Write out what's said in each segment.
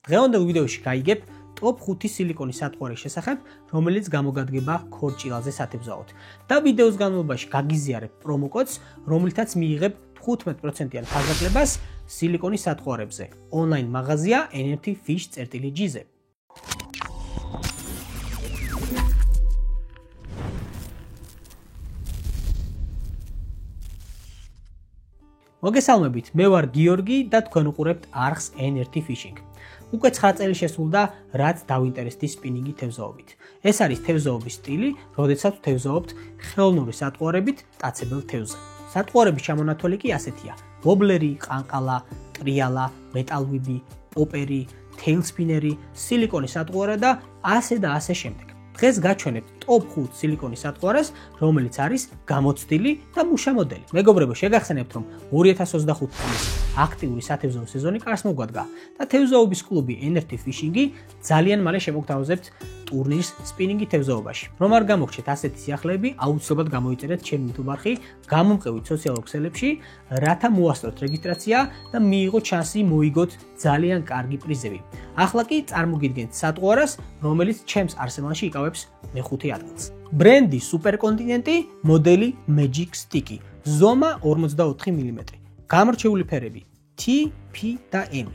დღევანდელ ვიდეოში გაიგებ top 5 სილიკონის სატყვარის შესახებ, რომელიც გამოგადგება ქორჭილაზე სათევზაოდ. და ვიდეოს განმავლობაში გაგიზიარებ პრომო კოდს, რომლითაც მიიღებ 15%-იან ხარჯაკლებას სილიკონის სატყვარებზე. Online მაღაზია nftfish.gz-ზე. მოგესალმებით, მე ვარ გიორგი და თქვენ უყურებთ არხს NRT Fishing. უკვე 9 წელი შესულდა, რაც დავინტერესდი სპინინგი თევზაობით. ეს არის თევზაობის სტილი, როდესაც თევზაობთ ხელოვნური სატყვარებით ტაცებელ თევზზე. სატყვარების ჩამონათვალი კი ასეთია: ვობლერი, ყანყალა, ტრიალა, მეტალვიბი, პოპერი, თეილსპინერი, სილიკონის სატყვარა და ასე შემდეგ. დღეს გაჩვენებთ top 5 სილიკონის სატყვარას, რომელიც არის გამოცდილი და მუშა მოდელი. მეგობრებო, შეგახსენებთ, რომ 2025 წლის აქტიური სათევზაო სეზონი კარს მოგვადგა და თევზაობის კლუბი NRT Fishing-ი ძალიან მალე შემოგთავაზებთ ტურნირს სპინინგი თევზაობაში. რომ არ გამოგჩეთ ასეთი სიახლეები, აუცილებლად გამოიწერეთ ჩემი YouTube არხი, გამომყევით სოციალურ ქსელებში, რათა მოასწროთ რეგისტრაცია და მიიღოთ შანსი მოიგოთ ძალიან კარგი პრიზები. ახლა კი წარმოგიდგენთ სატყვარას, რომელიც ჩემს არსენალში იკავებს მეხუთე ადგილს. ბრენდი სუპერკონტინენტი, მოდელი Magic Stick, ზომა 44 მმ. გამორჩეული ფერები T, P და M.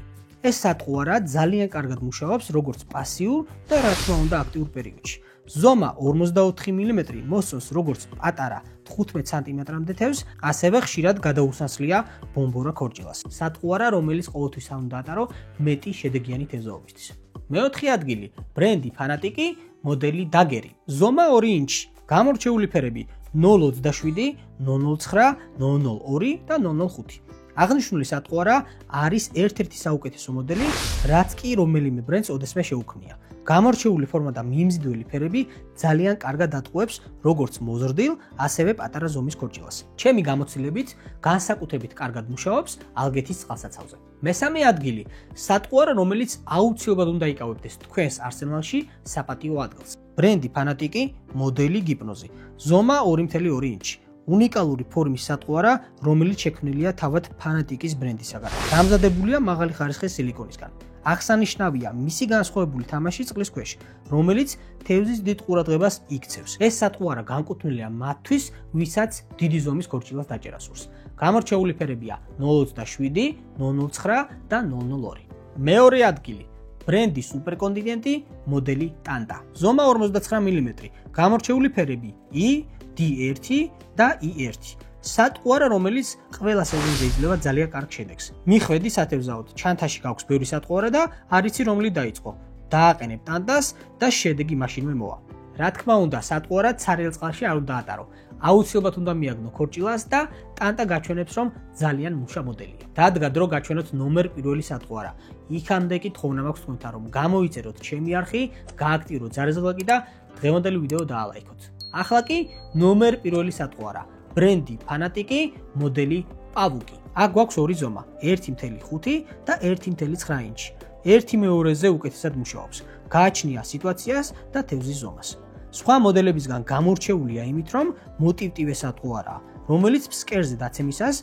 ეს სატყვარა ძალიან კარგად მუშაობს როგორც პასიურ და რა თქმა უნდა აქტიურ პერიოდში. ზომა 44 მმ მოსწონს როგორც პატარა 15 სმ-მდე თევზს, ასევე ხშირად გადაუსანსლია ბომბორა ქორჭილას. სატყვარა, რომელიც ყოველთვის უნდა ატარო მეტი შედეგიანი თევზაობისთვის. მეოთხე ადგილი, ბრენდი ფანატიკი, მოდელი დაგერი. ზომა 2 ინჩი, გამორჩეული ფერები 027, 009, 002 და 005. აღნიშნული სატყვარა არის ერთ-ერთი საუკეთესო მოდელი, რაც კი რომელიმე ბრენდს ოდესმე შეუქმნია. გამორჩეული ფორმა და მიმზიდველი ფერები ძალიან კარგად ატყუებს როგორც მოზრდილ, ასევე პატარა ზომის ქორჭილას. ჩემი გამოცდილებით განსაკუთრებით კარგად მუშაობს ალგეთის წყალსაცავზე. მესამე ადგილი, სატყვარა, რომელიც აუცილებლად უნდა იკავებდეს თქვენს არსენალში საპატიო ადგილს. ბრენდი ფანატიკი, მოდელი გიპნოზი. ზომა 2.2 ინჩი. უნიკალური ფორმის სატყვარა, რომელიც შექმნილია თავად ფანატიკის ბრენდისაგან. დამზადებულია მაღალი ხარისხის სილიკონისგან. აღსანიშნავია მისი განსხვავებული თამაში წყლის ქვეშ, რომელიც თევზის დიდ ყურადღებას იქცევს. ეს სატყვარა განკუთვნილია მათთვის, ვისაც დიდი ზომის ქორჭილას დაჭერა სურს. გამორჩეული ფერებია 027, 009 და 002. მეორე ადგილი, ბრენდი სუპერკონტინენტი, მოდელი ტანტა. ზომა 59 მმ. გამორჩეული ფერები E, D1 და E1. სატყვარა, რომელიც ყველა სეზონზე იძლევა ძალიან კარგ შედეგს. მიხვედი სათევზაოდ, ჩანთაში გაქვს ბევრი სატყვარა და არ იცი რომელი დაიწყო. დააყენებ ტანტას და შედეგი მაშინვე მოვა. რა თქმა უნდა, სატყვარა ცარიელ წყალში არ უნდა ატარო. აუცილებლად უნდა მიაგნო ქორჭილას და ტანტა გაჩვენებს, რომ ძალიან მუშა მოდელია. დადგა დრო გაჩვენოთ ნომერ პირველი სატყვარა. იქამდე კი თხოვნა მაქვს თქვენთან, რომ გამოიწეროთ ჩემი არხი, გააქტიუროთ ზარზელაკი და დღევანდელი ვიდეო დაალაიქოთ. ახლა კი ნომერ პირველი სატყვარა. ბრენდი ფანატიკი, მოდელი პავუკი. აქ გვაქვს ორი ზომა, 1.5 და 1.9 ინჩი. ერთი მეორეზე უკეთესად მუშაობს. გააჩნია სიტუაციას და თევზის ზომას. სხვა მოდელებისგან გამორჩეულია იმით, რომ მოტივტივე სატყვარაა, რომელიც ფსკერზე დაცემისას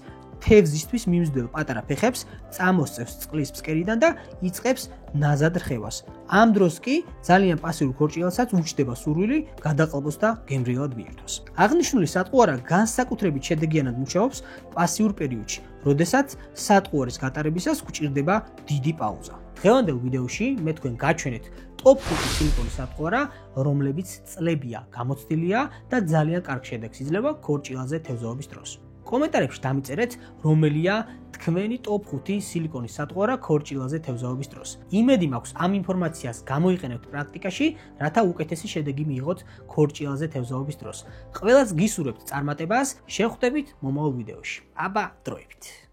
თევზისთვის მიმზიდველ პატარა ფეხებს წამოსწევს წყლის ფსკერიდან და იწყებს ნაზად რხევას. ამ დროს კი ძალიან პასიურ ქორჭილასაც უჩნდება სურვილი გადაყალბოს და გემრიელად მიირთვას. აღნიშნული სატყვარა განსაკუთრებით შედეგიანად მუშაობს პასიურ პერიოდში, როდესაც სატყვარის გატარებისას გვჭირდება დიდი პაუზა. დღევანდელ ვიდეოში მე თქვენ გაჩვენეთ top 5 სილიკონის სატყვარა, რომლებიც წლებია, გამოცდილია და ძალიან კარგ შედეგს იძლევა ქორჭილაზე თევზაობის დროს. კომენტარებში დამიწერეთ, რომელია თქვენი top 5 სილიკონის სატყვარა ქორჭილაზე თევზაობის დროს. იმედი მაქვს ამ ინფორმაციას გამოიყენებთ პრაქტიკაში, რათა უკეთესი შედეგი მიიღოთ ქორჭილაზე თევზაობის დროს. ყველას გისურვებთ წარმატებას, შევხვდებით მომავალ ვიდეოში. აბა, დროებით.